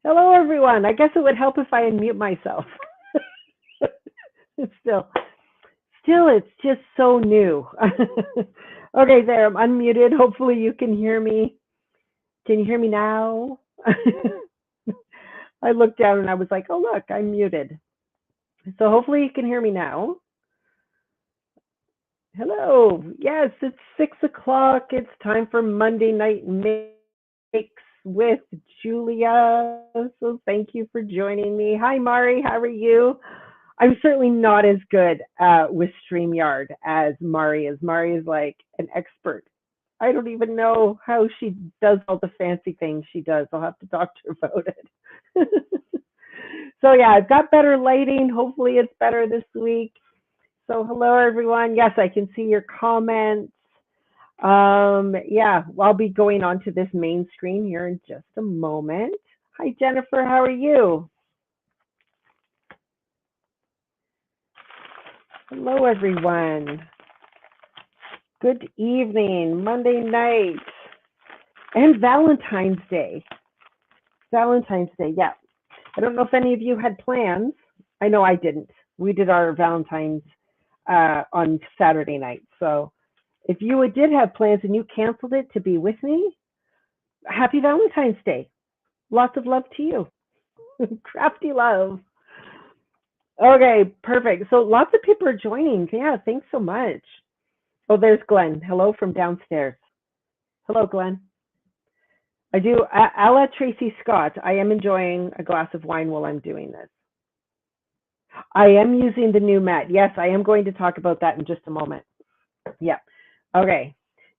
Hello, everyone. I guess it would help if I unmute myself. still, still, it's just so new. Okay, there, I'm unmuted. Hopefully you can hear me. Can you hear me now? I looked down and I was like, oh, look, I'm muted. So hopefully you can hear me now. Hello. Yes, it's 6 o'clock. It's time for Monday Night Mix with Julia. So thank you for joining me. Hi, Mari. How are you? I'm certainly not as good with StreamYard as Mari is. Mari is like an expert. I don't even know how she does all the fancy things she does. I'll have to talk to her about it. So yeah, I've got better lighting. Hopefully it's better this week. So hello, everyone. Yes, I can see your comments. Yeah, I'll be going on to this main screen here in just a moment. Hi, Jennifer. How are you? Hello, everyone. Good evening, Monday night, and Valentine's Day. Valentine's Day, yeah. I don't know if any of you had plans. I know I didn't. We did our Valentine's on Saturday night. So if you did have plans and you canceled it to be with me, happy Valentine's Day. Lots of love to you. Crafty love. Okay, perfect. So lots of people are joining. Yeah, thanks so much. Oh, there's Glenn. Hello from downstairs. Hello, Glenn. I do, a la Tracy Scott, I am enjoying a glass of wine while I'm doing this. I am using the new mat. Yes, I am going to talk about that in just a moment. Yeah. Okay.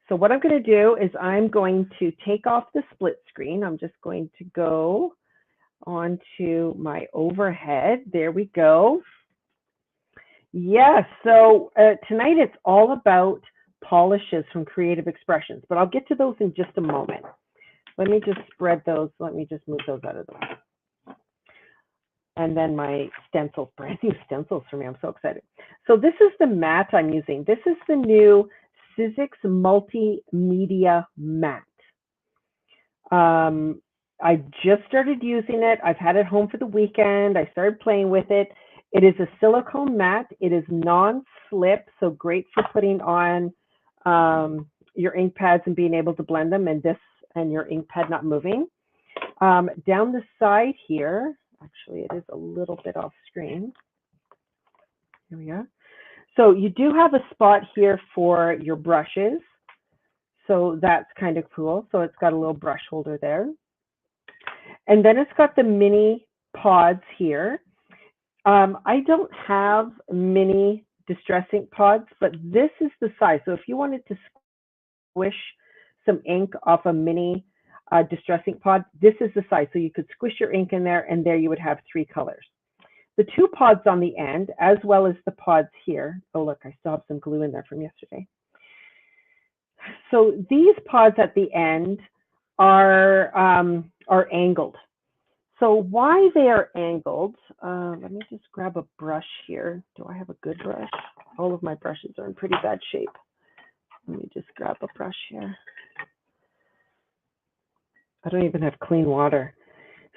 So what I'm going to do is I'm going to take off the split screen. I'm just going to go onto my overhead. There we go. Yes. So tonight it's all about polishes from Creative Expressions, but I'll get to those in just a moment. Let me just spread those. Let me just move those out of the way. And then my stencils, brand new stencils for me. I'm so excited. So this is the mat I'm using. This is the new Sizzix Multimedia Mat. I just started using it. I've had it home for the weekend. I started playing with it. It is a silicone mat. It is non-slip, so great for putting on your ink pads and being able to blend them, and your ink pad not moving. Down the side here, actually it is a little bit off screen. Here we are. So you do have a spot here for your brushes. So that's kind of cool. So it's got a little brush holder there. And then it's got the mini pods here. I don't have mini distress ink pods, but this is the size. So if you wanted to squish some ink off a mini distress ink pod, this is the size. So you could squish your ink in there, and there you would have 3 colors. The 2 pods on the end, as well as the pods here. Oh, look, I still have some glue in there from yesterday. So these pods at the end are angled. So why they are angled, let me just grab a brush here. Do I have a good brush? All of my brushes are in pretty bad shape. Let me just grab a brush here. I don't even have clean water.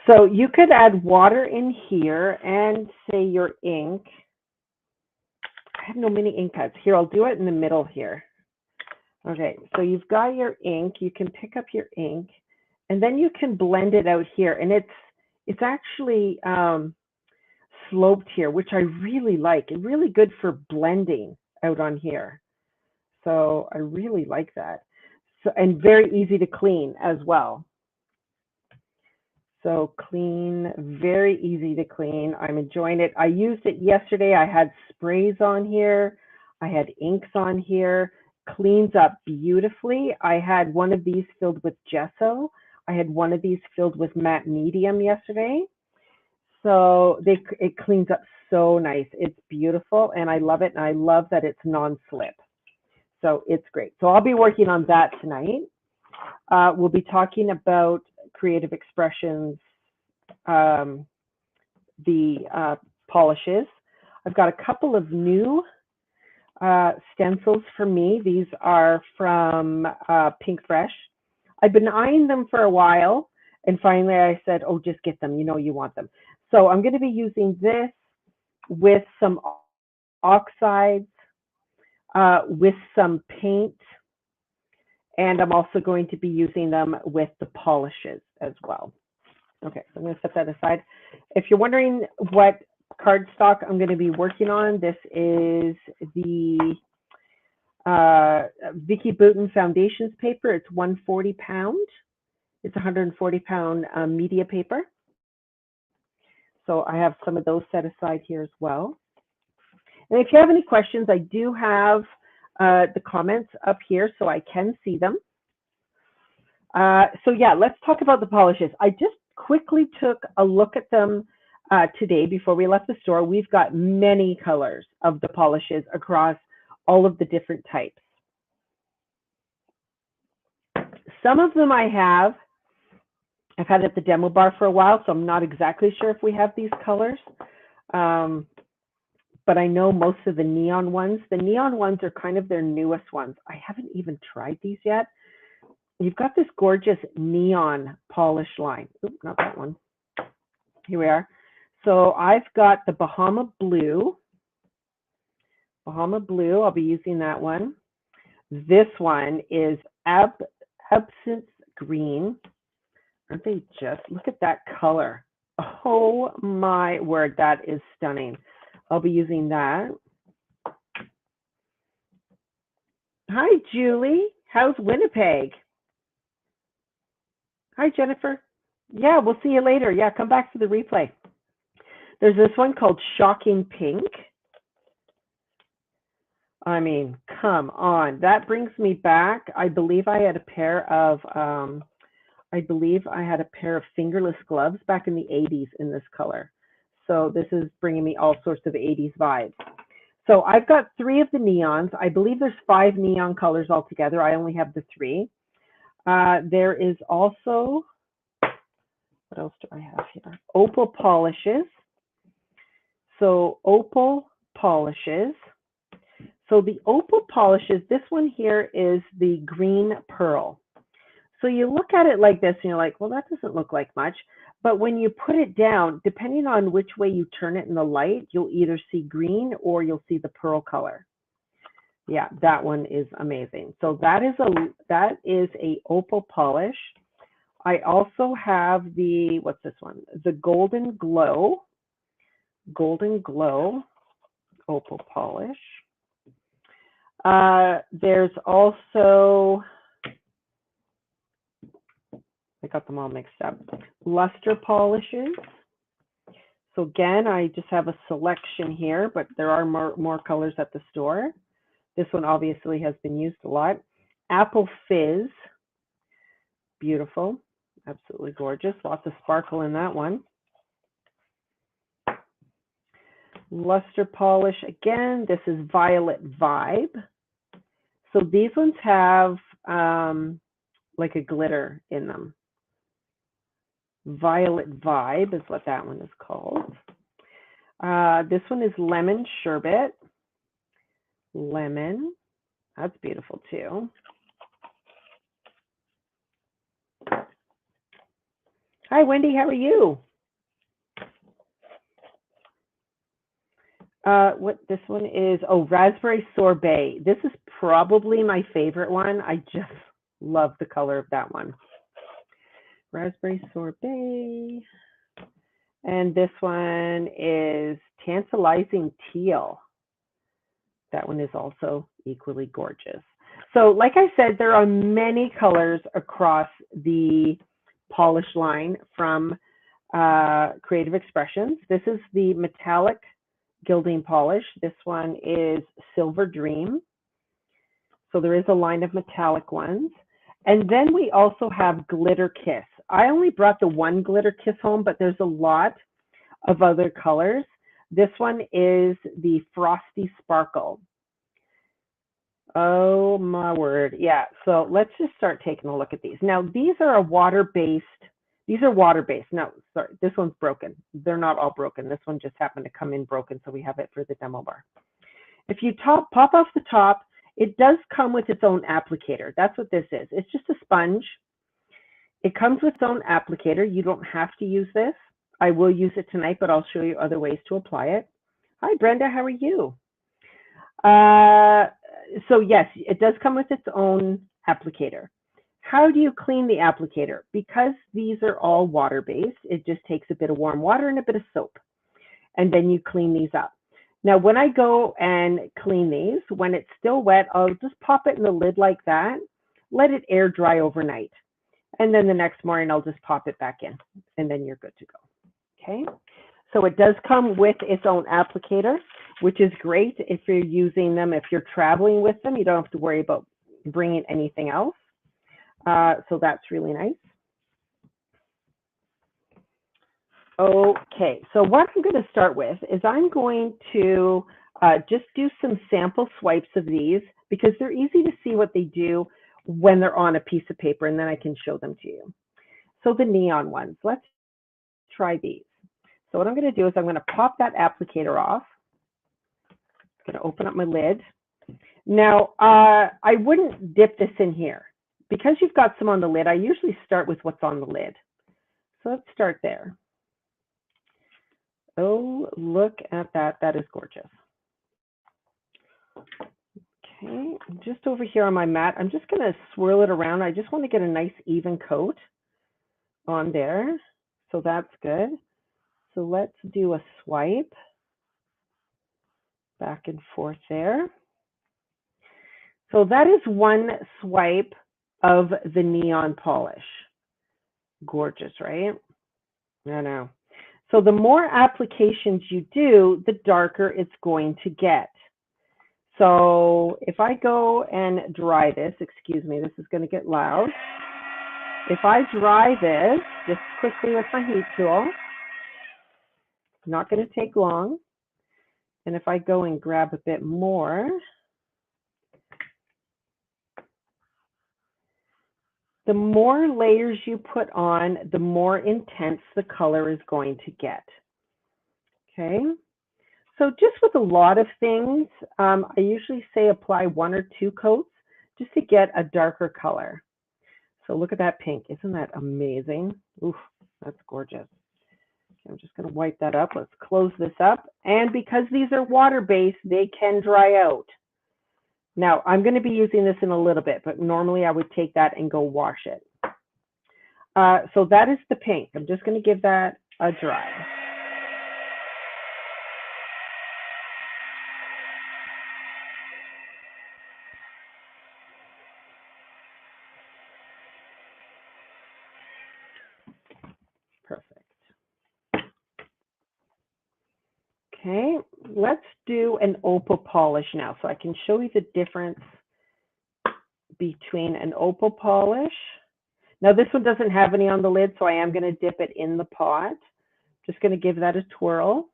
So you could add water in here and say your ink. I have no mini ink pads. Here, I'll do it in the middle here. Okay, so you've got your ink. You can pick up your ink, and then you can blend it out here. And it's actually sloped here, which I really like. It's really good for blending out on here. So I really like that. So, and very easy to clean as well. So clean, very easy to clean. I'm enjoying it. I used it yesterday. I had sprays on here. I had inks on here. Cleans up beautifully. I had one of these filled with gesso. I had one of these filled with matte medium yesterday. So it cleans up so nice. It's beautiful, and I love it. And I love that it's non-slip. So it's great. So I'll be working on that tonight. We'll be talking about Creative Expressions, the polishes. I've got a couple of new stencils for me. These are from Pink Fresh. I've been eyeing them for a while, And finally I said, oh, just get them, you know you want them. So I'm going to be using this with some oxides, with some paint, and I'm also going to be using them with the polishes as well. Okay, so I'm going to set that aside. If you're wondering what cardstock I'm going to be working on, this is the Vicky Bouton Foundations paper. It's 140 pound. It's 140 pound media paper. So I have some of those set aside here as well. And if you have any questions, I do have the comments up here so I can see them. So yeah, let's talk about the polishes. I just quickly took a look at them today before we left the store. We've got many colors of the polishes across all of the different types. Some of them I've had at the demo bar for a while, so I'm not exactly sure if we have these colors. But I know most of the neon ones are kind of their newest ones. I haven't even tried these yet. You've got this gorgeous neon polish line. Oops, not that one. Here we are. So I've got the Bahama Blue. I'll be using that one. This one is Absinthe Green. Aren't they just, look at that color. Oh my word, that is stunning. I'll be using that. Hi, Julie. How's Winnipeg? Hi, Jennifer. Yeah, we'll see you later. Yeah, come back for the replay. There's this one called Shocking Pink. I mean, come on. That brings me back. I believe I had a pair of fingerless gloves back in the 80s in this color. So this is bringing me all sorts of 80s vibes. So I've got 3 of the neons. I believe there's 5 neon colors altogether. I only have the 3. There is also, what else do I have here? Opal Polishes. So Opal Polishes. So the Opal Polishes, this one here is the green pearl. So you look at it like this and you're like, well, that doesn't look like much. But when you put it down, depending on which way you turn it in the light, you'll either see green or you'll see the pearl color. Yeah, that one is amazing. So that is a Opal polish. I also have the, what's this one? The Golden Glow Opal polish. There's also, I got them all mixed up. Luster polishes. So again, I just have a selection here, but there are more colors at the store. This one obviously has been used a lot. Apple Fizz. Beautiful. Absolutely gorgeous. Lots of sparkle in that one. Luster polish. Again, this is Violet Vibe. So these ones have like a glitter in them. Violet Vibe is what that one is called. This one is Lemon Sherbet. Lemon. That's beautiful too. Hi, Wendy. How are you? What this one is? Oh, Raspberry Sorbet. This is probably my favorite one. I just love the color of that one. Raspberry Sorbet. And this one is Tantalizing Teal. That one is also equally gorgeous. So like I said, there are many colors across the polish line from Creative Expressions. This is the metallic gilding polish. This one is Silver Dream. So there is a line of metallic ones. And then we also have Glitter Kiss. I only brought the one Glitter Kiss home, but there's a lot of other colors. This one is the Frosty Sparkle. Oh my word. Yeah, so let's just start taking a look at these. Now, these are water-based. No, sorry, this one's broken. They're not all broken. This one just happened to come in broken, so we have it for the demo bar. If you pop off the top, it does come with its own applicator. That's what this is. It's just a sponge. It comes with its own applicator. You don't have to use this. I will use it tonight, but I'll show you other ways to apply it. Hi, Brenda, how are you? So yes, it does come with its own applicator. How do you clean the applicator? Because these are all water-based, it just takes a bit of warm water and a bit of soap. And then you clean these up. Now, when I go and clean these, when it's still wet, I'll just pop it in the lid like that, let it air dry overnight. And then the next morning, I'll just pop it back in, and then you're good to go. Okay, so it does come with its own applicator, which is great if you're using them, if you're traveling with them, you don't have to worry about bringing anything else. So that's really nice. Okay, so what I'm going to start with is I'm going to just do some sample swipes of these because they're easy to see what they do when they're on a piece of paper, and then I can show them to you. So the neon ones, let's try these. So what I'm going to do is I'm going to pop that applicator off. I'm going to open up my lid. Now, I wouldn't dip this in here. Because you've got some on the lid, I usually start with what's on the lid. So let's start there. Oh, look at that. That is gorgeous. Okay, just over here on my mat, I'm just going to swirl it around. I just want to get a nice even coat on there. So that's good. So let's do a swipe back and forth there. So that is one swipe of the neon polish. Gorgeous, right? I know. So the more applications you do, the darker it's going to get. So if I go and dry this, excuse me, this is going to get loud. If I dry this just quickly with my heat tool, not going to take long. And if I go and grab a bit more, the more layers you put on, the more intense the color is going to get. Okay. So just with a lot of things, I usually say apply 1 or 2 coats just to get a darker color. So look at that pink. Isn't that amazing? Oof, that's gorgeous. Okay, I'm just going to wipe that up. Let's close this up. And because these are water-based, they can dry out. Now, I'm going to be using this in a little bit, but normally I would take that and go wash it. So that is the pink. I'm just going to give that a dry. Perfect. Okay, let's do an opal polish now so I can show you the difference between an opal polish. Now this one doesn't have any on the lid, so I am going to dip it in the pot. Just going to give that a twirl.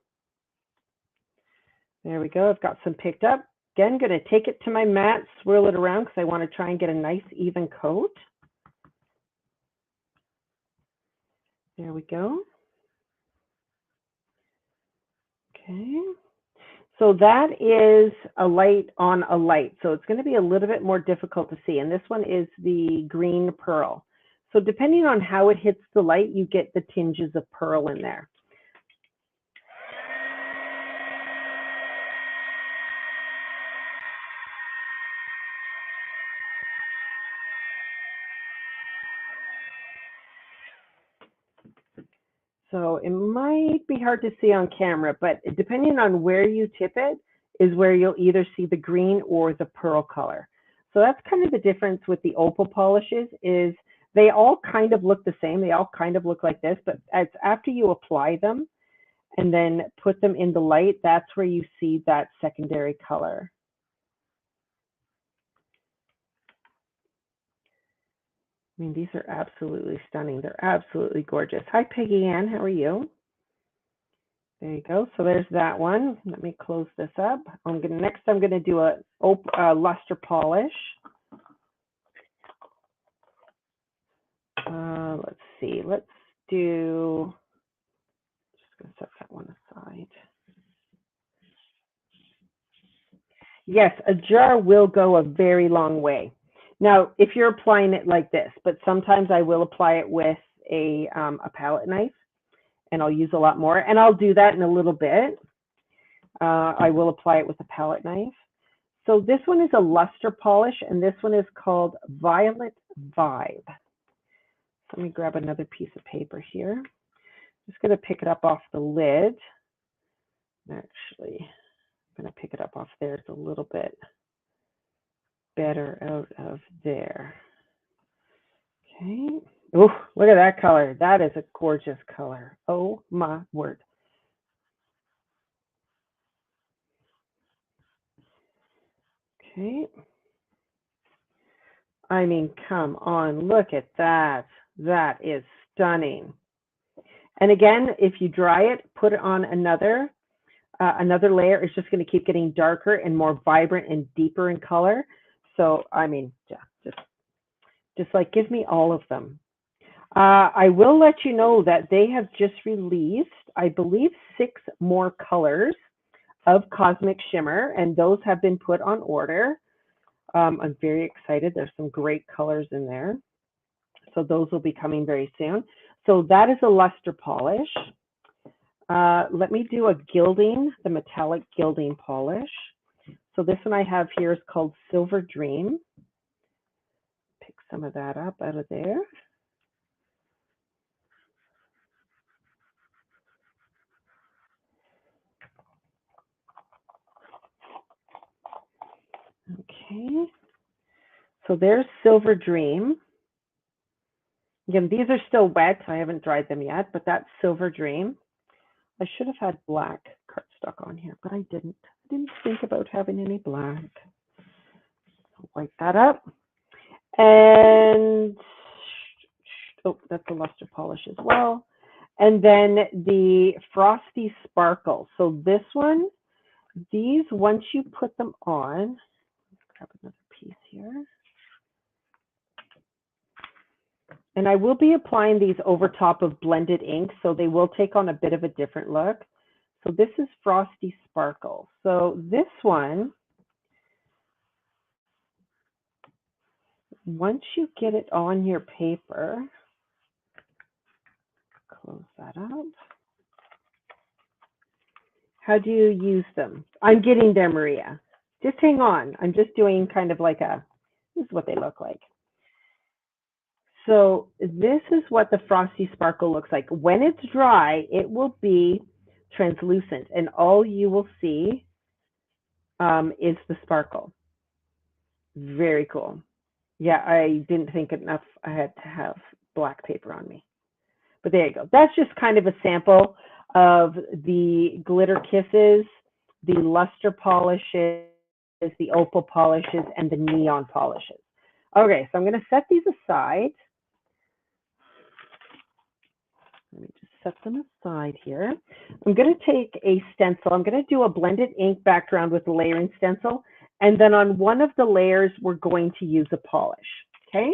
There we go. I've got some picked up. Again, going to take it to my mat, swirl it around because I want to try and get a nice even coat. There we go. Okay. So that is a light on a light. So it's going to be a little bit more difficult to see. And this one is the green pearl. So depending on how it hits the light, you get the tinges of pearl in there. So it might be hard to see on camera, but depending on where you tip it is where you'll either see the green or the pearl color. So that's kind of the difference with the opal polishes is they all kind of look the same. They all kind of look like this, but it's after you apply them and then put them in the light, that's where you see that secondary color. I mean, these are absolutely stunning. They're absolutely gorgeous. Hi, Peggy Ann. How are you? There you go. So there's that one. Let me close this up. Next, I'm going to do a luster polish. Let's see. Let's do. Just going to set that one aside. Yes, a jar will go a very long way. Now, if you're applying it like this, but sometimes I will apply it with a palette knife, and I'll use a lot more, and I'll do that in a little bit. I will apply it with a palette knife. So this one is a luster polish, and this one is called Violet Vibe. Let me grab another piece of paper here. Just going to pick it up off the lid. Actually, I'm going to pick it up off there. It's a little bit better out of there. Okay. Oh, look at that color. That is a gorgeous color. Oh my word. Okay. I mean, come on, look at that. That is stunning. And again, if you dry it, put it on another layer. It's just going to keep getting darker and more vibrant and deeper in color. So, I mean, yeah, just like give me all of them. I will let you know that they have just released, I believe, 6 more colors of Cosmic Shimmer, and those have been put on order. I'm very excited. There's some great colors in there. So those will be coming very soon. So that is a luster polish. Let me do a gilding, the metallic gilding polish. So this one I have here is called Silver Dream. Pick some of that up out of there. Okay. So there's Silver Dream. Again, these are still wet. I haven't dried them yet, but that's Silver Dream. I should have had black cardstock on here, but I didn't. I didn't think about having any black. I'll wipe that up. And, oh, that's a luster polish as well. And then the Frosty Sparkle. So this one, these, once you put them on, let's grab another piece here. And I will be applying these over top of blended ink, so they will take on a bit of a different look. So this is Frosty Sparkle. So this one, once you get it on your paper, close that up. How do you use them? I'm getting there, Maria. Just hang on. I'm just doing kind of like a, this is what they look like. So this is what the Frosty Sparkle looks like. When it's dry, it will be translucent, and all you will see is the sparkle. Very cool. Yeah, I didn't think enough I had to have black paper on me. But there you go. That's just kind of a sample of the glitter kisses, the luster polishes, the opal polishes, and the neon polishes. Okay, so I'm going to set these aside. Let me just set them aside here. I'm going to take a stencil. I'm going to do a blended ink background with a layering stencil. And then on one of the layers, we're going to use a polish. Okay.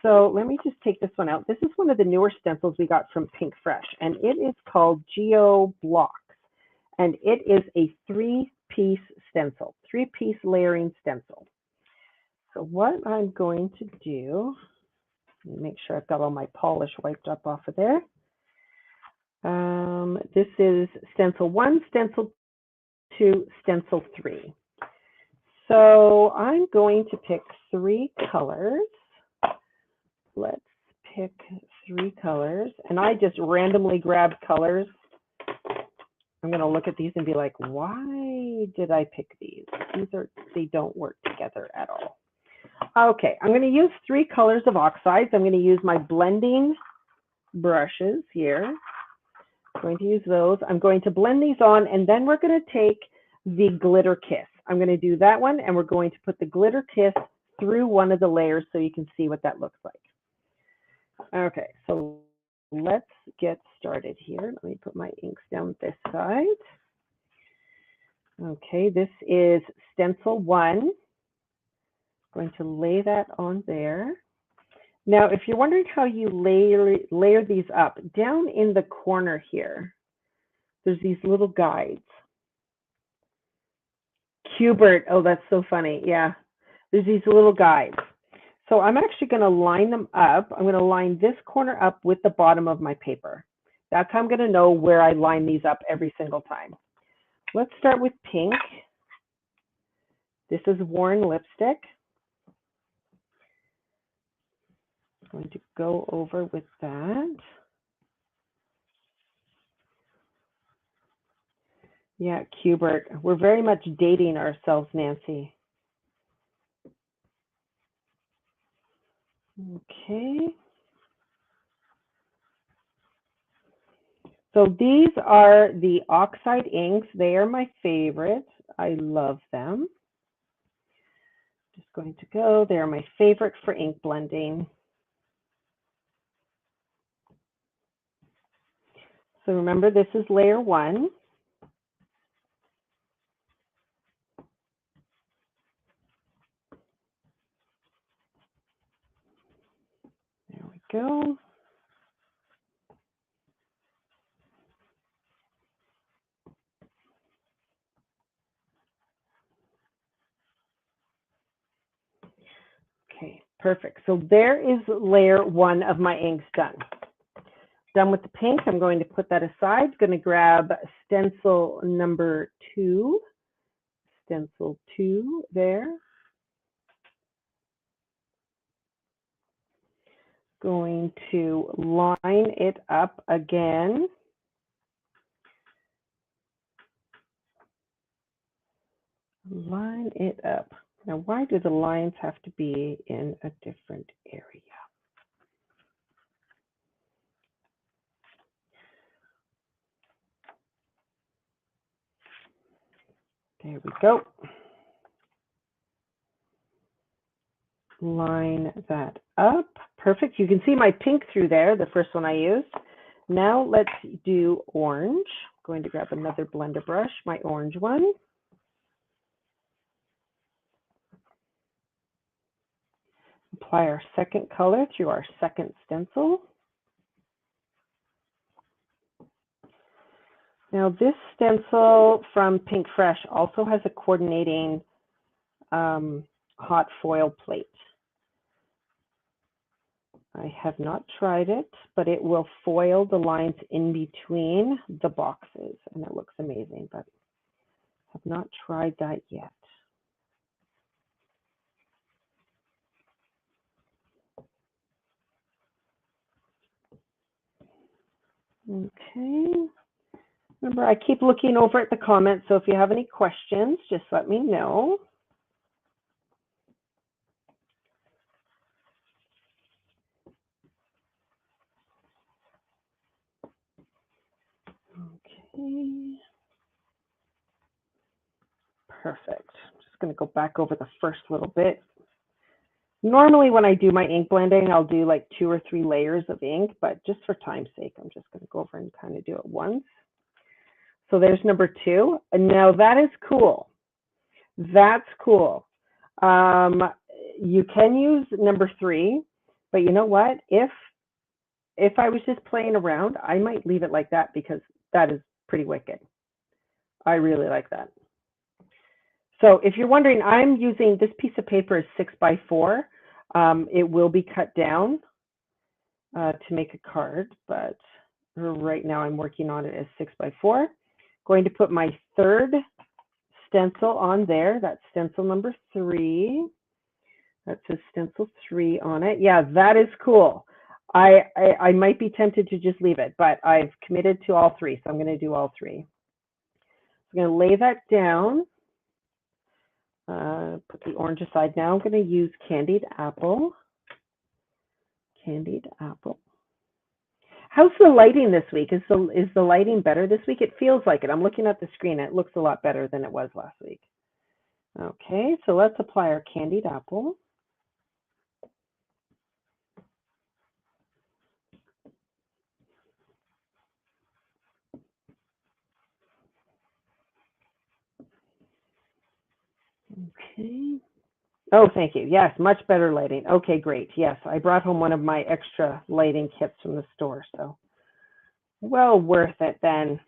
So let me just take this one out. This is one of the newer stencils we got from Pink Fresh, and it is called Geo Blocks. And it is a 3-piece stencil, 3-piece layering stencil. So what I'm going to do, let me make sure I've got all my polish wiped up off of there. This is Stencil 1, Stencil 2, Stencil 3. So I'm going to pick 3 colors. Let's pick 3 colors. And I just randomly grabbed colors. I'm going to look at these and be like, why did I pick these? They don't work together at all. Okay, I'm going to use 3 colors of oxides. I'm going to use my blending brushes here. I'm going to use those. I'm going to blend these on, and then we're going to take the glitter kiss. I'm going to do that one, and we're going to put the glitter kiss through one of the layers so you can see what that looks like. Okay, so let's get started here. Let me put my inks down this side. Okay, this is Stencil 1. Going to lay that on there. Now, if you're wondering how you layer these up, down in the corner here, there's these little guides. Cubert, oh, that's so funny, yeah. There's these little guides. So I'm actually going to line them up. I'm going to line this corner up with the bottom of my paper. That's how I'm going to know where I line these up every single time. Let's start with pink. This is worn lipstick. I'm going to go over with that. Yeah, Cubert. We're very much dating ourselves, Nancy. Okay. So these are the oxide inks. They are my favorite. I love them. Just going to go. They're my favorite for ink blending. So remember, this is layer 1. There we go. Okay, perfect. So there is layer 1 of my inks done. Done with the pink. I'm going to put that aside. Going to grab stencil number 2. Stencil 2 there. Going to line it up again. Line it up. Now, why do the lines have to be in a different area? There we go. Line that up. Perfect. You can see my pink through there, the first one I used. Now let's do orange. I'm going to grab another blender brush, my orange one. Apply our second color through our second stencil. Now this stencil from Pink Fresh also has a coordinating hot foil plate. I have not tried it, but it will foil the lines in between the boxes, and it looks amazing, but I have not tried that yet. Okay. Remember, I keep looking over at the comments, so if you have any questions, just let me know. Okay. Perfect. I'm just going to go back over the first little bit. Normally when I do my ink blending, I'll do like 2 or 3 layers of ink, but just for time's sake, I'm just going to go over and kind of do it once. So there's number 2. And now that is cool. That's cool. You can use number 3, but you know what? If I was just playing around, I might leave it like that because that is pretty wicked. I really like that. So if you're wondering, I'm using this piece of paper is 6x4. It will be cut down to make a card, but right now I'm working on it as 6x4. Going to put my third stencil on there. That's stencil number 3. That says stencil 3 on it. Yeah, that is cool. I might be tempted to just leave it, but I've committed to all 3, so I'm going to do all 3. I'm going to lay that down. Put the orange aside. Now I'm going to use Candied Apple. Candied Apple. How's the lighting this week? Is the lighting better this week? It feels like it. I'm looking at the screen. It looks a lot better than it was last week. Okay, so let's apply our Candied Apple. Okay. Oh, thank you. Yes, much better lighting. Okay, great. Yes, I brought home one of my extra lighting kits from the store, so well worth it then.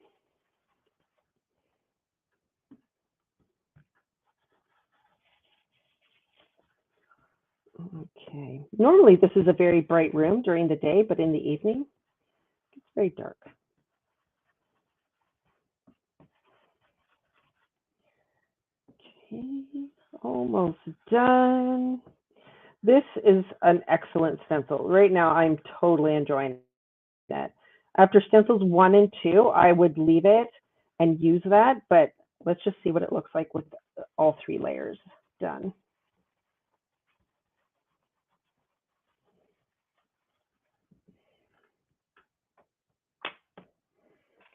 Okay. Normally this is a very bright room during the day, but in the evening, it's very dark. Okay, almost done. This is an excellent stencil. Right now, I'm totally enjoying it. After stencils 1 and 2, I would leave it and use that, but let's just see what it looks like with all 3 layers done.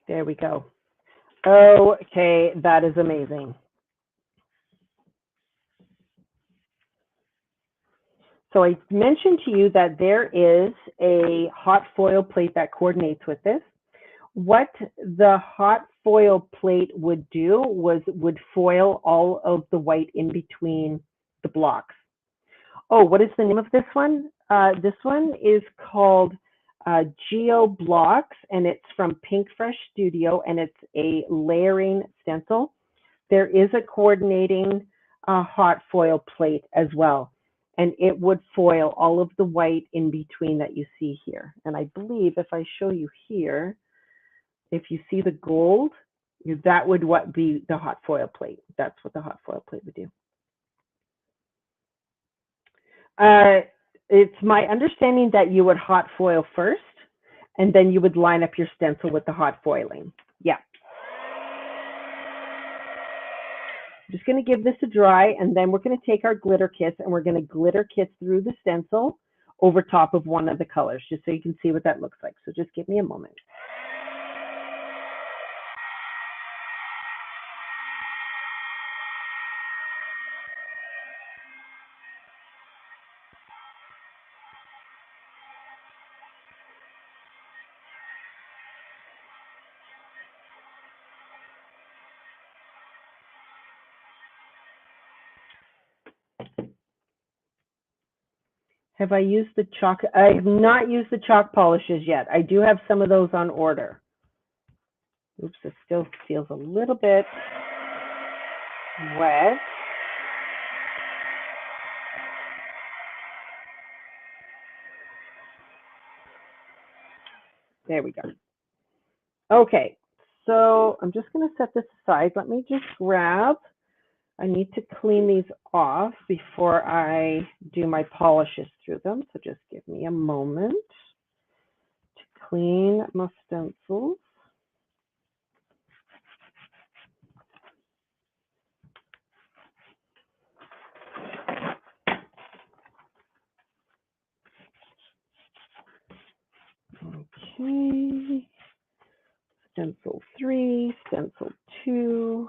There we go. Okay, that is amazing. So I mentioned to you that there is a hot foil plate that coordinates with this. What the hot foil plate would do would foil all of the white in between the blocks. Oh, what is the name of this one? This one is called Geo Blocks, and it's from Pink Fresh Studio, and it's a layering stencil. There is a coordinating hot foil plate as well, and it would foil all of the white in between that you see here. And I believe if I show you here, if you see the gold, that would be the hot foil plate. That's what the hot foil plate would do. It's my understanding that you would hot foil first, and then you would line up your stencil with the hot foiling. Yeah. I'm just going to give this a dry, and then we're going to take our glitter kits, and we're going to glitter kit through the stencil over top of one of the colors, just so you can see what that looks like. So just give me a moment. Have I used the chalk? I have not used the chalk polishes yet. I do have some of those on order. Oops, it still feels a little bit wet. There we go. Okay, so I'm just going to set this aside. Let me just grab, I need to clean these off before I do my polishes through them. So just give me a moment to clean my stencils. Okay, stencil 3, stencil 2.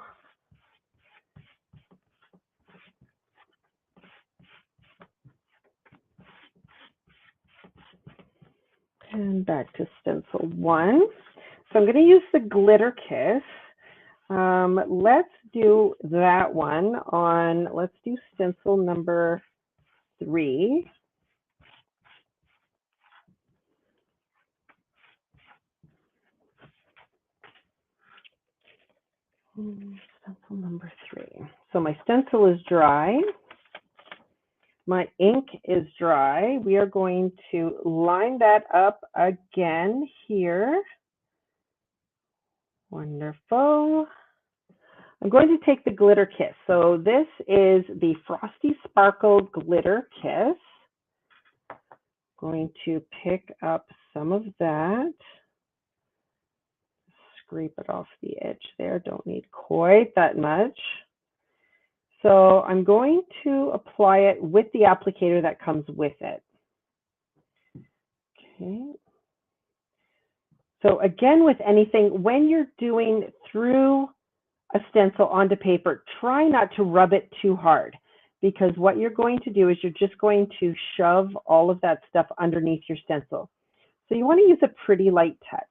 And back to stencil 1. So I'm going to use the glitter kiss. Let's do that one on, let's do stencil number 3. Stencil number 3. So my stencil is dry. My ink is dry. We are going to line that up again here. Wonderful. I'm going to take the glitter kiss. So this is the Frosty Sparkle glitter kiss. Going to pick up some of that. Scrape it off the edge there. Don't need quite that much. So I'm going to apply it with the applicator that comes with it. Okay. So again, with anything, when you're doing through a stencil onto paper, try not to rub it too hard, because what you're going to do is you're just going to shove all of that stuff underneath your stencil. So you want to use a pretty light touch.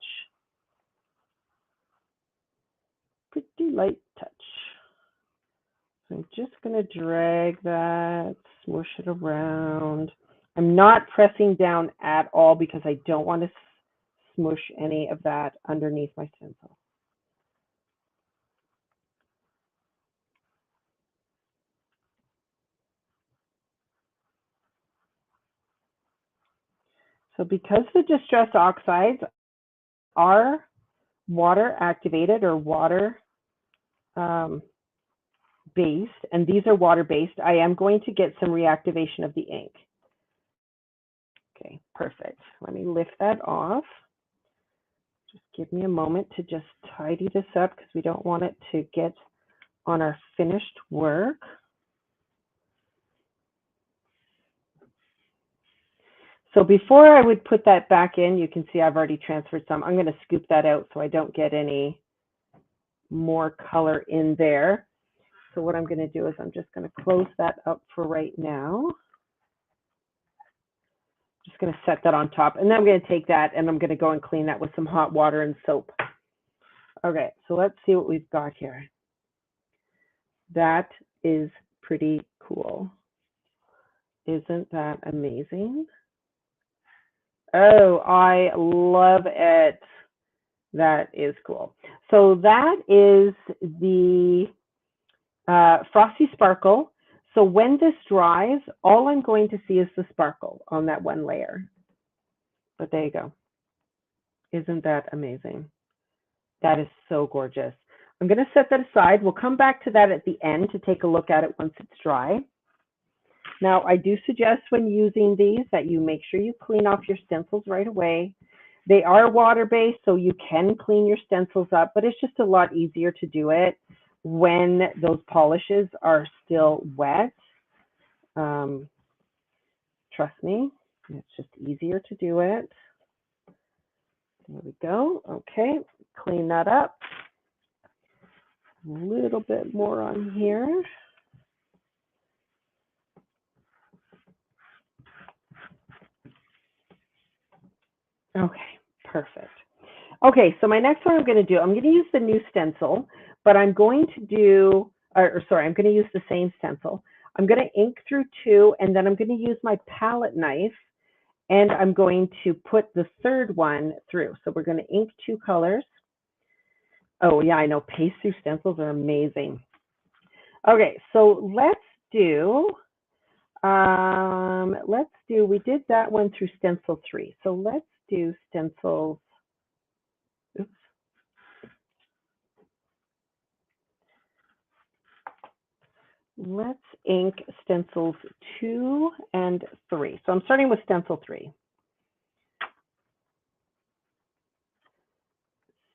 Pretty light touch. I'm just going to drag that, smoosh it around. I'm not pressing down at all because I don't want to smoosh any of that underneath my stencil. So because the distress oxides are water activated or water based, and these are water based, I am going to get some reactivation of the ink. Okay, perfect. Let me lift that off. Just give me a moment to just tidy this up because we don't want it to get on our finished work. So before I would put that back in, you can see I've already transferred some. I'm going to scoop that out so I don't get any more color in there. So what I'm going to do is I'm just going to close that up for right now. Just going to set that on top, and then I'm going to take that and I'm going to go and clean that with some hot water and soap. Okay, so let's see what we've got here. That is pretty cool. Isn't that amazing? Oh, I love it. That is cool. So that is the Frosty Sparkle. So when this dries, all I'm going to see is the sparkle on that one layer. But there you go. Isn't that amazing? That is so gorgeous. I'm going to set that aside. We'll come back to that at the end to take a look at it once it's dry. Now, I do suggest when using these that you make sure you clean off your stencils right away. They are water-based, so you can clean your stencils up, but it's just a lot easier to do it when those polishes are still wet. Trust me, it's just easier to do it. There we go. Okay, clean that up. A little bit more on here. Okay, perfect. Okay, so my next one I'm going to use the new stencil, but I'm going to do, I'm going to use the same stencil. I'm going to ink through two, and then I'm going to use my palette knife, and I'm going to put the third one through. So we're going to ink two colors. Oh yeah, I know, paste through stencils are amazing. Okay, so let's do, we did that one through stencil 3. So let's do stencils. Oops. Let's ink stencils 2 and 3. So I'm starting with stencil 3.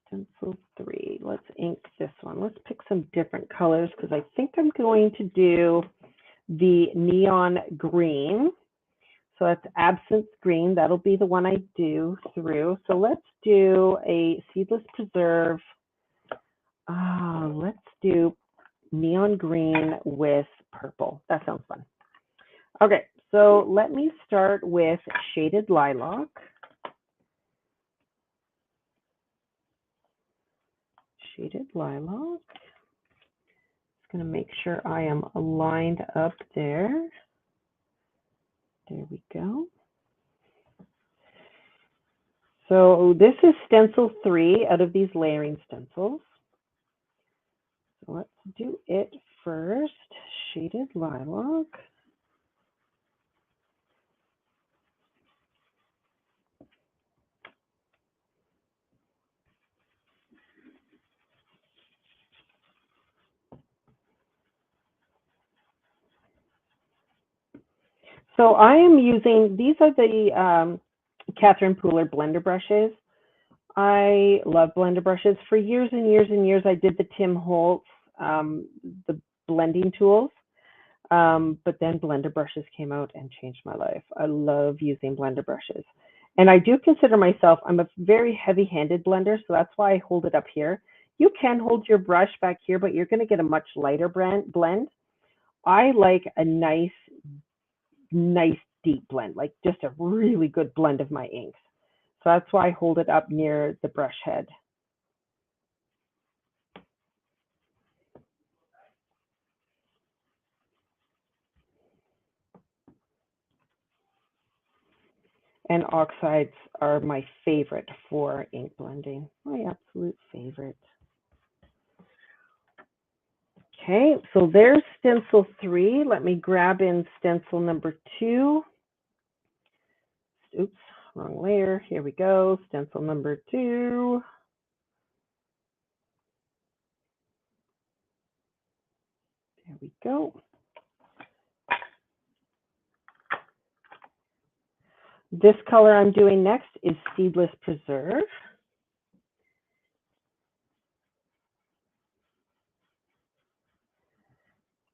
Stencil 3. Let's ink this one. Let's pick some different colors because I think I'm going to do the neon green. So that's absinthe green. That'll be the one I do through. So let's do a Seedless Preserve. Let's do neon green with purple. That sounds fun. Okay, so let me start with Shaded Lilac. Shaded Lilac. Just going to make sure I am aligned up there. There we go. So this is stencil 3 out of these layering stencils. So let's do it first. Shaded Lilac. So I am using, these are the Catherine Pooler blender brushes. I love blender brushes. For years and years and years, I did the Tim Holtz, the blending tools. But then blender brushes came out and changed my life. I love using blender brushes. And I do consider myself, I'm a very heavy-handed blender, so that's why I hold it up here. You can hold your brush back here, but you're going to get a much lighter blend. I like a nice deep blend, like just a really good blend of my inks. So that's why I hold it up near the brush head. And oxides are my favorite for ink blending, my absolute favorite. Okay, so there's stencil 3. Let me grab in stencil number 2. Oops, wrong layer. Here we go. Stencil number 2. There we go. This color I'm doing next is Seedless Preserve.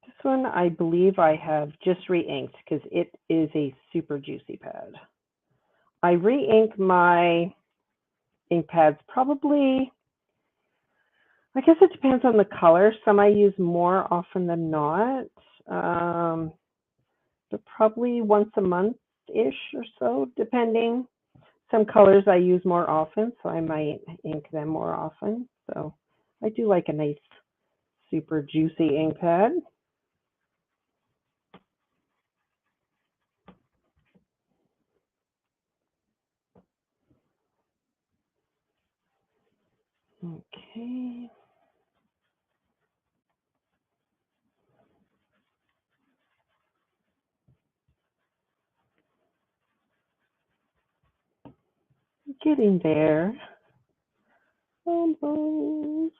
This one I believe I have just re-inked because it is a super juicy pad. I re-ink my ink pads probably, I guess it depends on the color. Some I use more often than not, but probably once a month-ish or so, depending. Some colors I use more often, so I might ink them more often. So I do like a nice, super juicy ink pad. Okay. Getting there. Almost.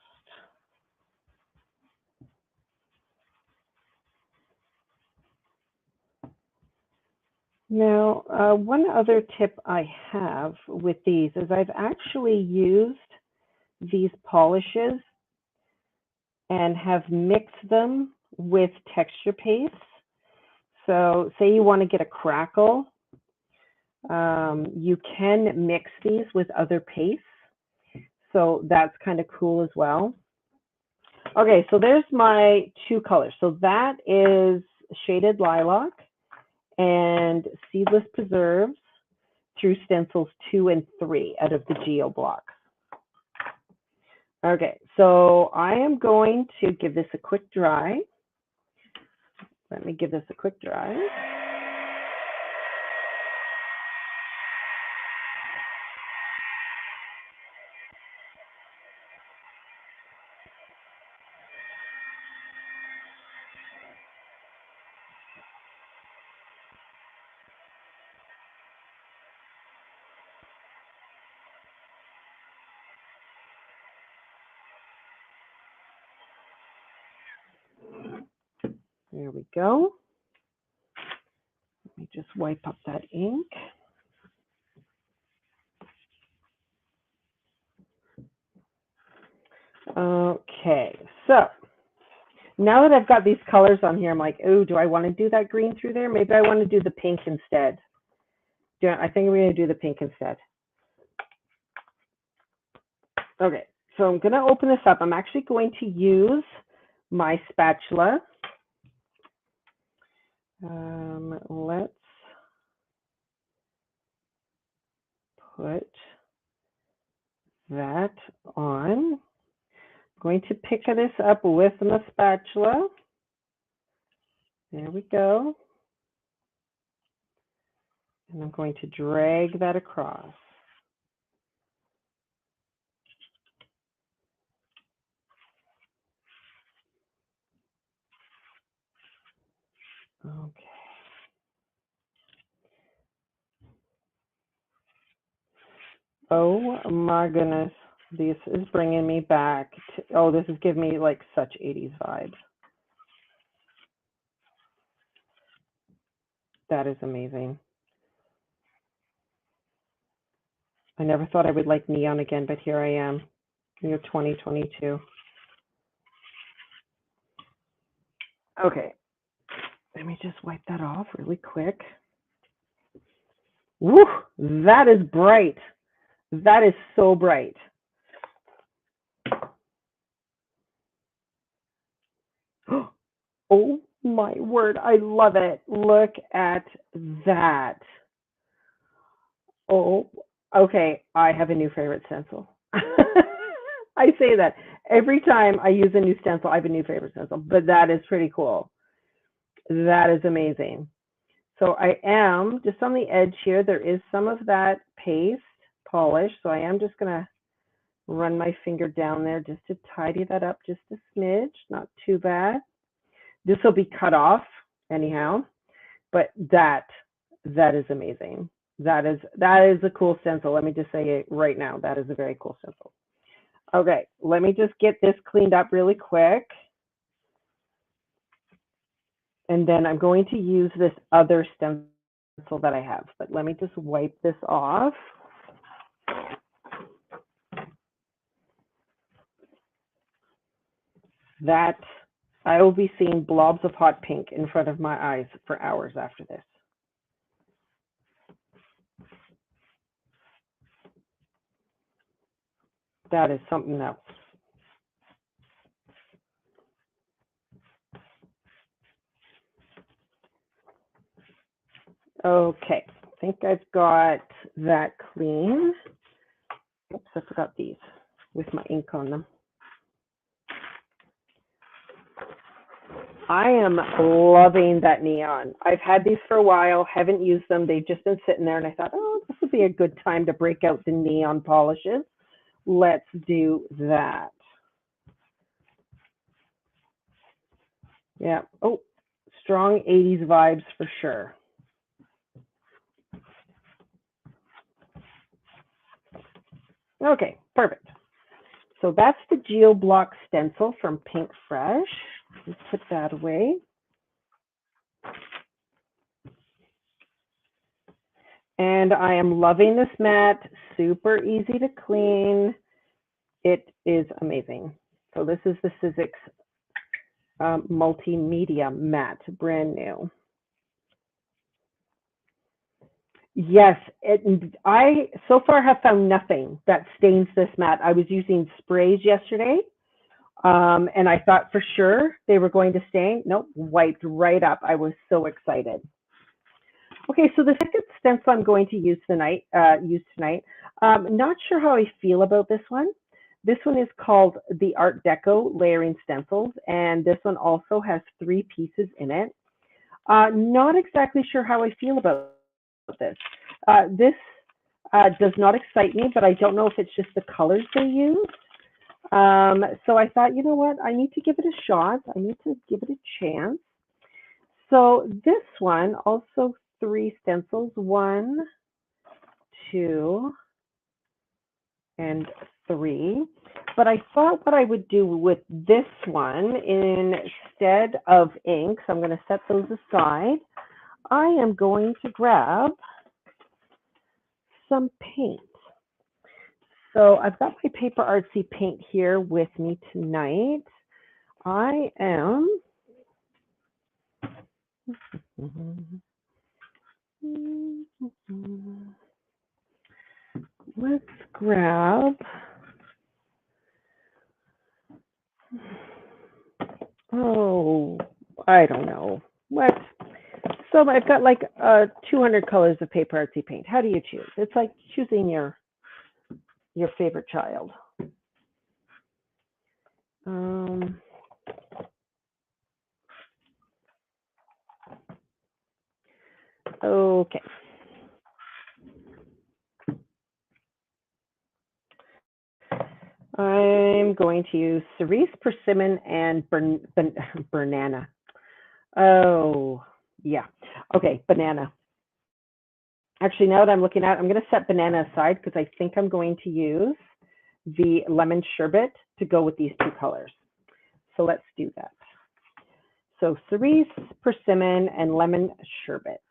Now, one other tip I have with these is I've actually used these polishes and have mixed them with texture paste. So say you want to get a crackle, you can mix these with other pastes. So that's kind of cool as well. Okay, so there's my 2 colors. So that is Shaded Lilac and Seedless Preserves through Stencils 2 and 3 out of the Geo block. Okay, so I am going to give this a quick dry. Let me give this a quick dry. There we go. Let me just wipe up that ink. Okay, so now that I've got these colors on here, I'm like, oh, do I want to do that green through there? Maybe I want to do the pink instead. Yeah, I think we're going to do the pink instead. Okay, so I'm going to open this up. I'm actually going to use my spatula. Let's put that on. I'm going to pick this up with my spatula. There we go. And I'm going to drag that across. Okay. Oh my goodness. This is bringing me back to, oh, this is giving me like such 80s vibes. That is amazing. I never thought I would like neon again, but here I am. Year 2022. Okay. Let me just wipe that off really quick. Woo! That is bright. That is so bright. Oh my word, I love it. Look at that. Oh, okay, I have a new favorite stencil. I say that every time I use a new stencil, I have a new favorite stencil, but that is pretty cool. That is amazing. So I am, just on the edge here, there is some of that paste polish, so I am just gonna run my finger down there just to tidy that up just a smidge, not too bad. This will be cut off anyhow, but that is amazing. That is a cool stencil. Let me just say it right now. That is a very cool stencil. Okay, let me just get this cleaned up really quick. And then I'm going to use this other stencil that I have, but let me just wipe this off. That I will be seeing blobs of hot pink in front of my eyes for hours after this. That is something else. Okay, I think I've got that clean. Oops, I forgot these with my ink on them. I am loving that neon. I've had these for a while, haven't used them. They've just been sitting there, and I thought, oh, this would be a good time to break out the neon polishes. Let's do that. Yeah. Oh, strong 80s vibes for sure. Okay, perfect. So that's the GeoBlock stencil from Pink Fresh. Let's put that away. And I am loving this mat. Super easy to clean. It is amazing. So this is the Sizzix Multimedia Mat, brand new. Yes, I so far have found nothing that stains this mat. I was using sprays yesterday, and I thought for sure they were going to stain. Nope, wiped right up. I was so excited. Okay, so the second stencil I'm going to use tonight. Not sure how I feel about this one. This one is called the Art Deco Layering Stencils, and this one also has 3 pieces in it. Not exactly sure how I feel about this. This does not excite me, but I don't know if it's just the colors they use. So I thought, you know what, I need to give it a shot. I need to give it a chance. So this one, also 3 stencils, 1, 2, and 3. But I thought what I would do with this one, instead of ink, so I'm going to set those aside, I am going to grab some paint. So I've got my Paper Artsy paint here with me tonight. I am let's grab I don't know what. So I've got like 200 colors of Paper Artsy paint. How do you choose? It's like choosing your favorite child. Okay. I'm going to use cerise, persimmon, and banana. Oh, yeah. Okay, banana. Actually, now that I'm looking at it, I'm going to set banana aside because I think I'm going to use the lemon sherbet to go with these 2 colors. So let's do that. So cerise, persimmon, and lemon sherbet.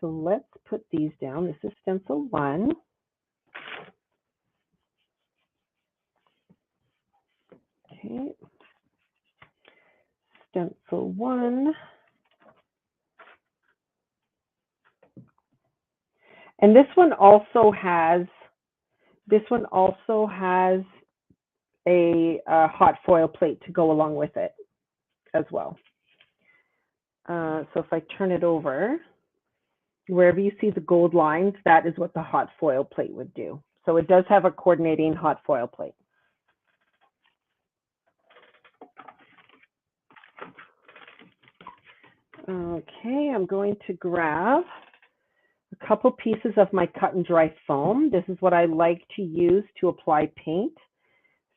So let's put these down. This is stencil 1. Okay. Stencil 1. And this one also has a hot foil plate to go along with it as well. So if I turn it over, wherever you see the gold lines, that is what the hot foil plate would do. So it does have a coordinating hot foil plate. Okay, I'm going to grab a couple pieces of my cut and dry foam. This is what I like to use to apply paint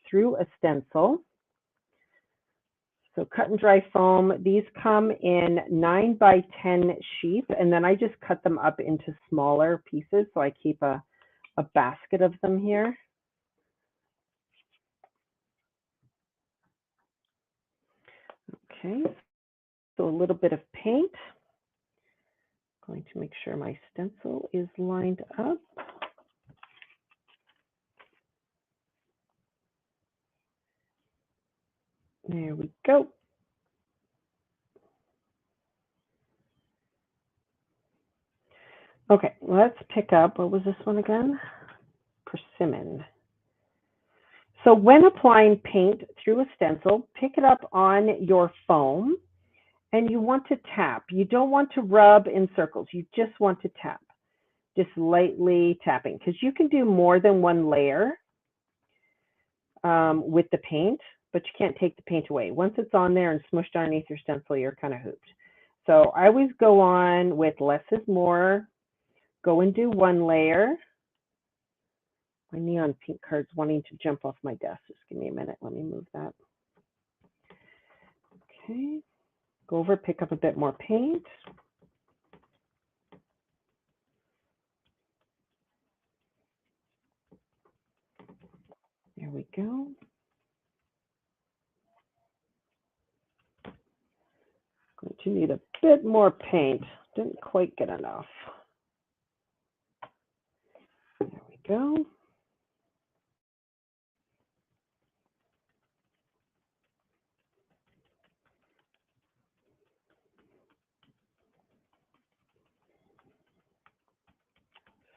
through a stencil. So cut and dry foam, these come in 9 by 10 sheets, and then I just cut them up into smaller pieces, so I keep a basket of them here. Okay, so a little bit of paint. Going to make sure my stencil is lined up. There we go. Okay, let's pick up, what was this one again? Persimmon. So when applying paint through a stencil, pick it up on your foam and you want to tap. You don't want to rub in circles, you just want to tap. Just lightly tapping, because you can do more than one layer with the paint, but you can't take the paint away. Once it's on there and smushed underneath your stencil, you're kind of hooped. So I always go on with less is more. Go and do one layer. My neon pink card's wanting to jump off my desk. Just give me a minute. Let me move that. Okay. Go over, pick up a bit more paint. There we go. Going to need a bit more paint. Didn't quite get enough. There we go.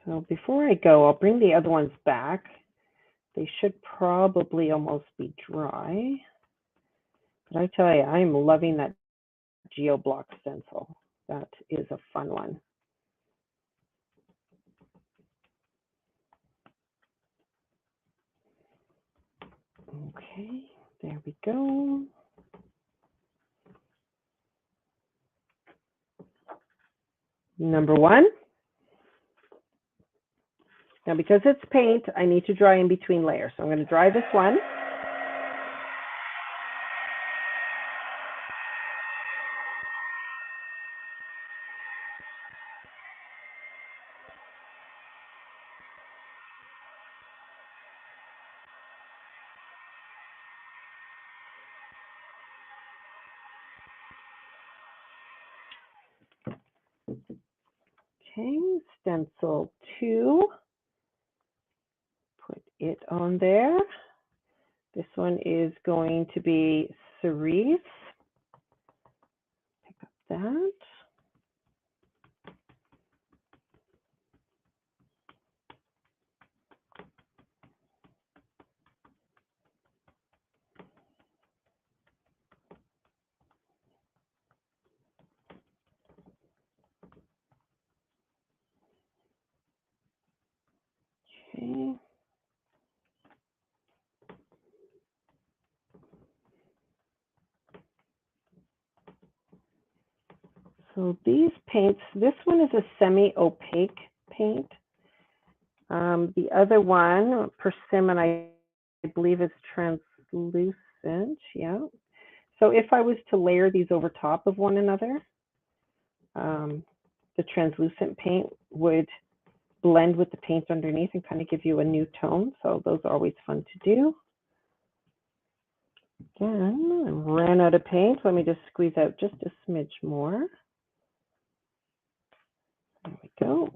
So before I go, I'll bring the other ones back. They should probably almost be dry. But I tell you, I'm loving that GeoBlock stencil. That is a fun one. Okay, there we go. Number one. Now, because it's paint, I need to dry in between layers. So I'm going to dry this one. Okay, stencil 2. Put it on there. This one is going to be cerise. Pick up that. Okay. So these paints, this one is a semi-opaque paint. The other one, persimmon, I believe is translucent. Yeah. So if I was to layer these over top of one another, the translucent paint would blend with the paint underneath and kind of give you a new tone. So those are always fun to do. Again, I ran out of paint. Let me just squeeze out just a smidge more. There we go.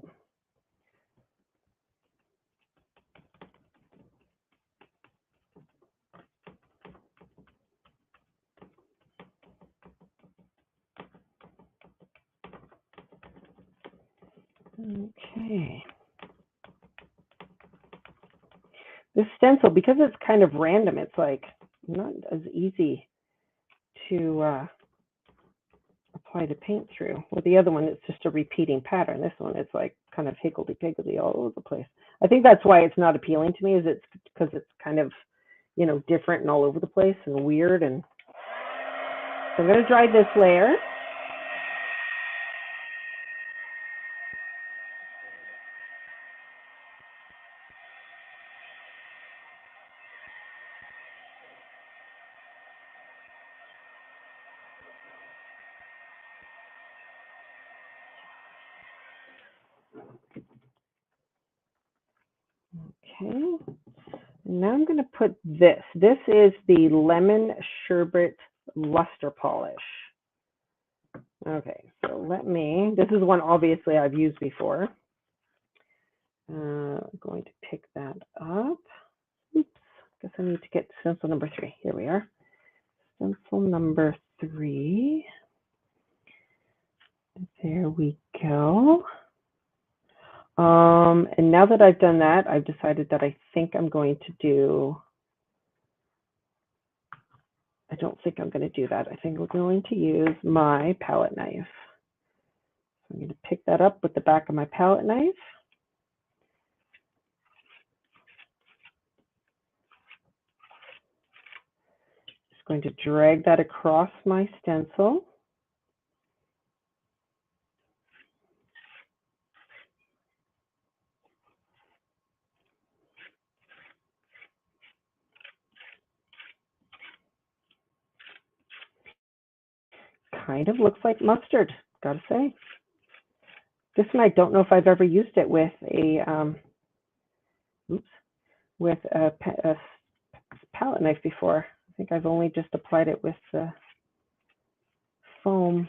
Okay. This stencil, because it's kind of random, it's like not as easy to apply the paint through. Well, the other one, it's just a repeating pattern. This one, it's like kind of higgledy-piggledy all over the place. I think that's why it's not appealing to me, is it's because it's kind of, you know, different and all over the place and weird. And so I'm going to dry this layer. Okay. Now I'm going to put this. This is the Lemon Sherbet Luster Polish. Okay, so this is one obviously I've used before. I'm going to pick that up. Oops, guess I need to get stencil number 3. Here we are. Stencil number 3. There we go. And now that I've done that, I've decided that I think I'm going to do, I don't think I'm going to do that. I think we're going to use my palette knife. I'm going to pick that up with the back of my palette knife. Just going to drag that across my stencil. Kind of looks like mustard, gotta say. This one, I don't know if I've ever used it with a palette knife before. I think I've only just applied it with the foam.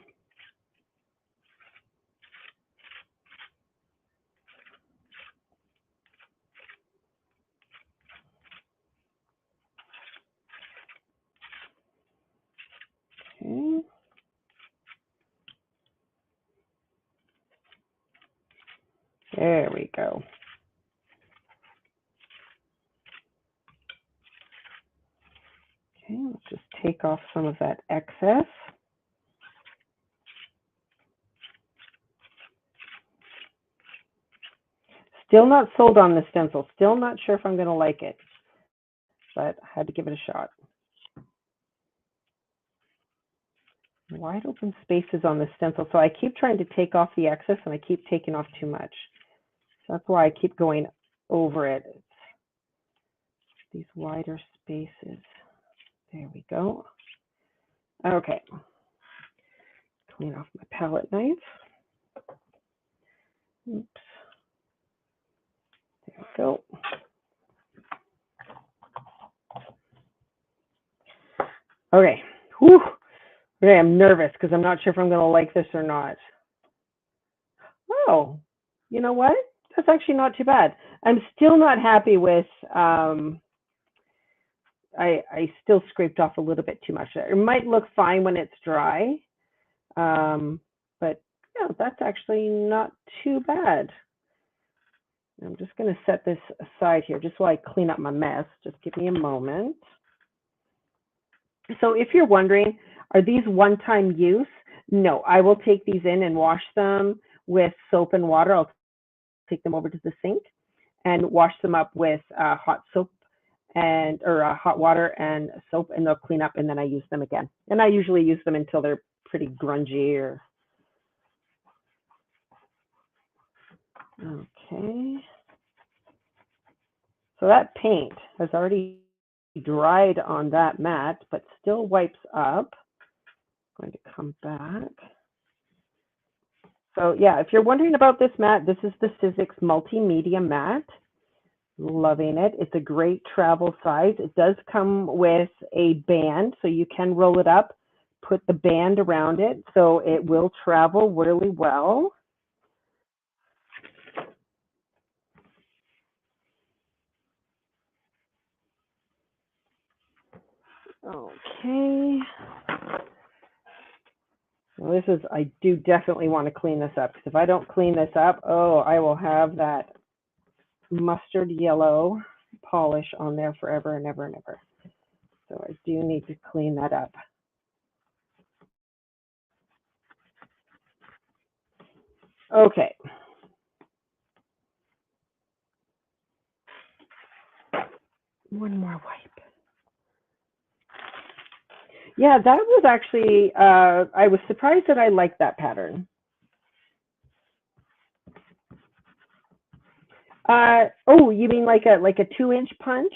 Okay. There we go. Okay, let's just take off some of that excess. Still not sold on the stencil. Still not sure if I'm going to like it, but I had to give it a shot. Wide open spaces on the stencil, so I keep trying to take off the excess and I keep taking off too much. So that's why I keep going over it. It's these wider spaces. There we go. Okay. Clean off my palette knife. Oops. There we go. Okay. Whew. Okay, I'm nervous because I'm not sure if I'm going to like this or not. Oh, you know what? That's actually not too bad. I'm still not happy with, I still scraped off a little bit too much. It might look fine when it's dry, but yeah, that's actually not too bad. I'm just going to set this aside here just while I clean up my mess. Just give me a moment. So if you're wondering, are these one-time use? No, I will take these in and wash them with soap and water. I'll take them over to the sink and wash them up with hot soap or hot water and soap, and they'll clean up, and then I use them again. And I usually use them until they're pretty grungy or. Okay. So that paint has already dried on that mat, but still wipes up. I'm going to come back. So yeah, if you're wondering about this mat, this is the Sizzix Multimedia Mat. Loving it. It's a great travel size. It does come with a band, so you can roll it up, put the band around it, so it will travel really well. Okay. Well, this is, I do definitely want to clean this up, because if I don't clean this up, oh, I will have that mustard yellow polish on there forever and ever and ever. So I do need to clean that up. Okay. One more wipe. Yeah, that was actually, I was surprised that I liked that pattern. Oh, you mean like a 2-inch punch,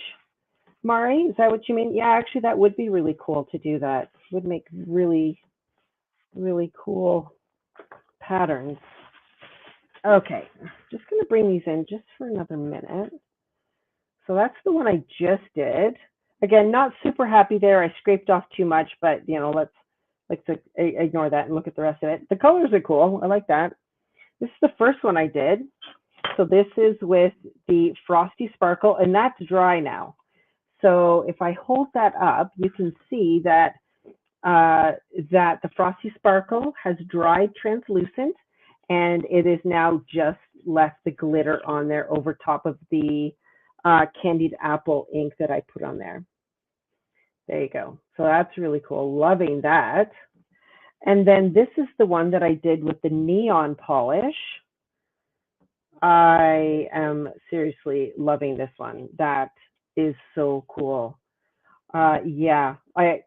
Mari? Is that what you mean? Yeah, actually, that would be really cool to do that. It would make really, really cool patterns. Okay, just going to bring these in just for another minute. So that's the one I just did. Again, not super happy there. I scraped off too much, but you know, let's ignore that and look at the rest of it. The colors are cool. I like that. This is the first one I did. So this is with the Frosty Sparkle, and that's dry now. So if I hold that up, you can see that that the Frosty Sparkle has dried translucent, and it is now just left the glitter on there over top of the Candied Apple ink that I put on there. There you go. So that's really cool. Loving that. And then this is the one that I did with the neon polish. I am seriously loving this one. That is so cool. Yeah, I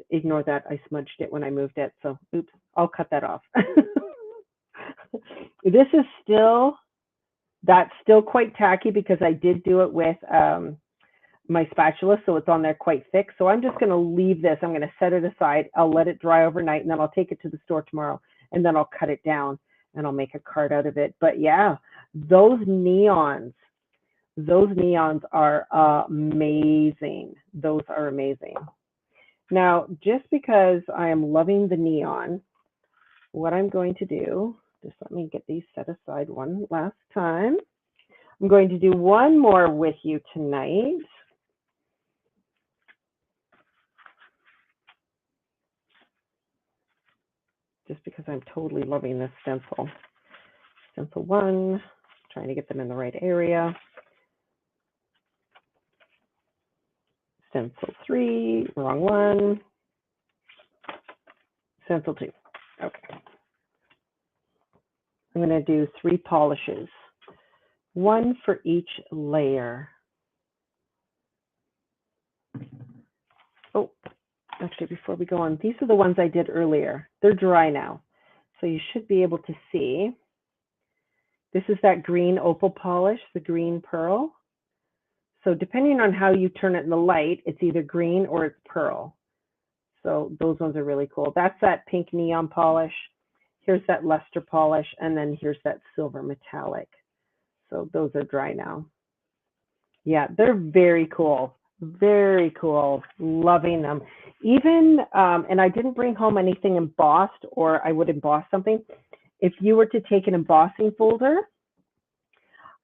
ignore that. I smudged it when I moved it. So oops, I'll cut that off. This is still, that's still quite tacky because I did do it with my spatula, so it's on there quite thick. So I'm just going to leave this. I'm going to set it aside. I'll let it dry overnight, and then I'll take it to the store tomorrow, and then I'll cut it down, and I'll make a card out of it. But yeah, those neons are amazing. Those are amazing. Now, just because I am loving the neon, what I'm going to do, just let me get these set aside one last time. I'm going to do one more with you tonight. Just because I'm totally loving this stencil. Stencil 1, trying to get them in the right area. Stencil 3, wrong one. Stencil 2, okay. I'm going to do 3 polishes, 1 for each layer. Oh, actually, before we go on, these are the ones I did earlier. They're dry now, so you should be able to see. This is that green opal polish, the green pearl. So depending on how you turn it in the light, it's either green or it's pearl. So those ones are really cool. That's that pink neon polish. Here's that luster polish, and then here's that silver metallic. So those are dry now. Yeah, they're very cool. Very cool. Loving them. Even, and I didn't bring home anything embossed, or I would emboss something. If you were to take an embossing folder,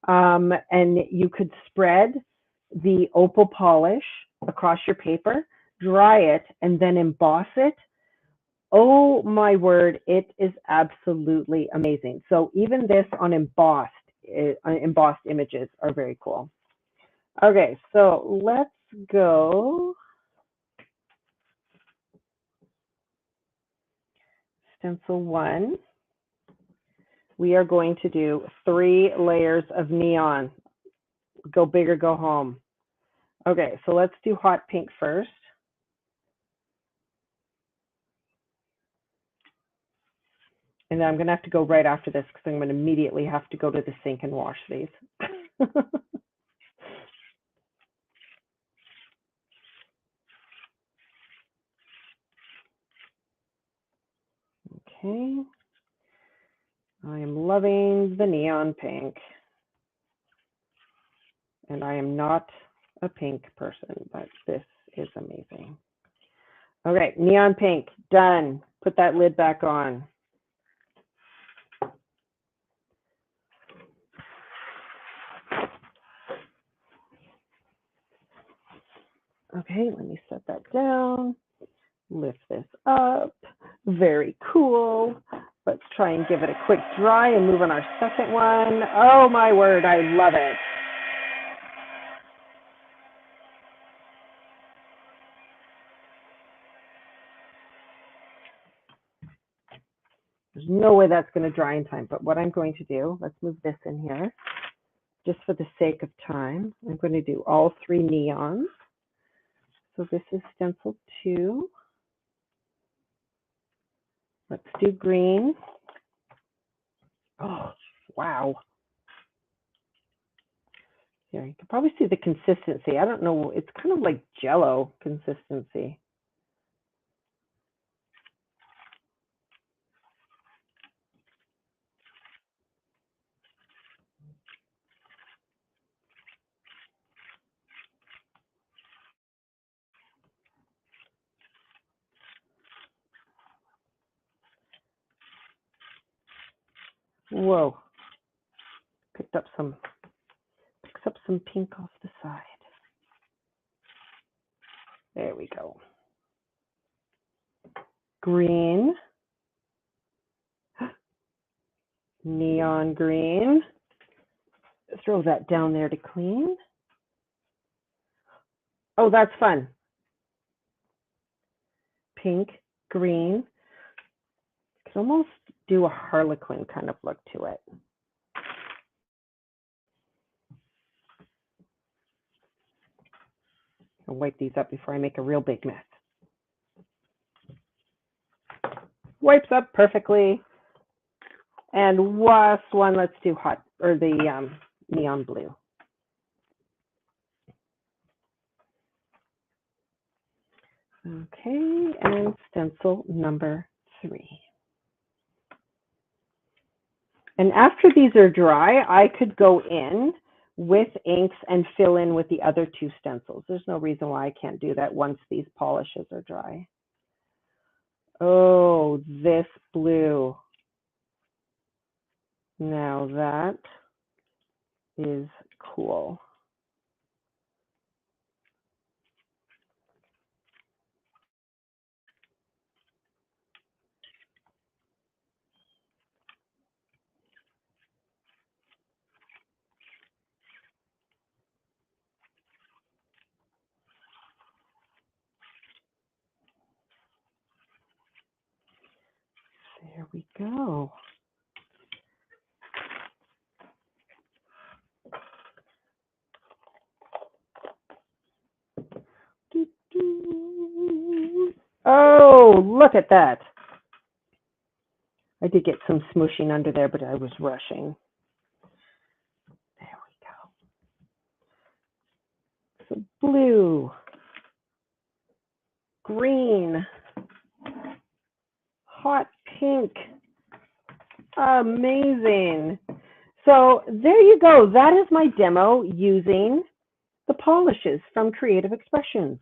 and you could spread the opal polish across your paper, dry it, and then emboss it. Oh my word, it is absolutely amazing. So even this on embossed images are very cool. Okay, so let's go. Stencil 1. We are going to do 3 layers of neon. Go big or go home. Okay, so let's do hot pink first. And then I'm going to have to go right after this because I'm going to immediately have to go to the sink and wash these. Okay. I am loving the neon pink. And I am not a pink person, but this is amazing. Okay, neon pink, done. Put that lid back on. Okay, let me set that down. Lift this up. Very cool. Let's try and give it a quick dry and move on our second one. Oh my word, I love it. There's no way that's going to dry in time, but what I'm going to do, let's move this in here. Just for the sake of time, I'm going to do all 3 neons. So this is stencil 2. Let's do green. Oh, wow. Here, you can probably see the consistency. I don't know, it's kind of like Jello consistency. Whoa. Picks up some pink off the side. There we go. Green. Neon green. Throw that down there to clean. Oh, that's fun. Pink, green. Could almost do a harlequin kind of look to it. I'll wipe these up before I make a real big mess. Wipes up perfectly. And last one, let's do the neon blue. Okay, and stencil number 3. And after these are dry, I could go in with inks and fill in with the other 2 stencils. There's no reason why I can't do that once these polishes are dry. Oh, this blue. Now that is cool. There we go. Oh, look at that. I did get some smooshing under there, but I was rushing. There we go. So blue, green, hot pink. Amazing. So there you go. That is my demo using the polishes from Creative Expressions.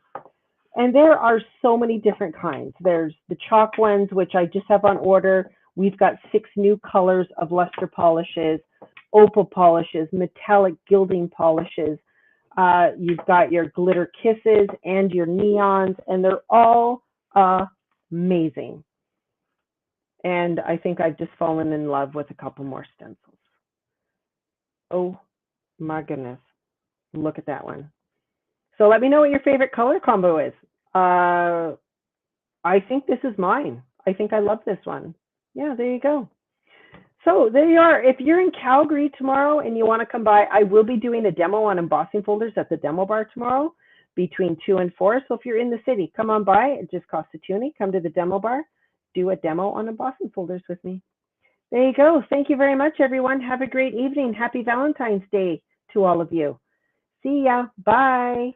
And there are so many different kinds. There's the chalk ones, which I just have on order. We've got 6 new colors of luster polishes, opal polishes, metallic gilding polishes. You've got your glitter kisses and your neons, and they're all amazing. And I think I've just fallen in love with a couple more stencils. Oh my goodness. Look at that one. So let me know what your favorite color combo is. I think this is mine. I think I love this one. Yeah, there you go. So there you are. If you're in Calgary tomorrow and you want to come by, I will be doing a demo on embossing folders at the demo bar tomorrow between 2 and 4. So if you're in the city, come on by. It just costs a toonie. Come to the demo bar. Do a demo on embossing folders with me. There you go. Thank you very much, everyone. Have a great evening. Happy Valentine's Day to all of you. See ya. Bye.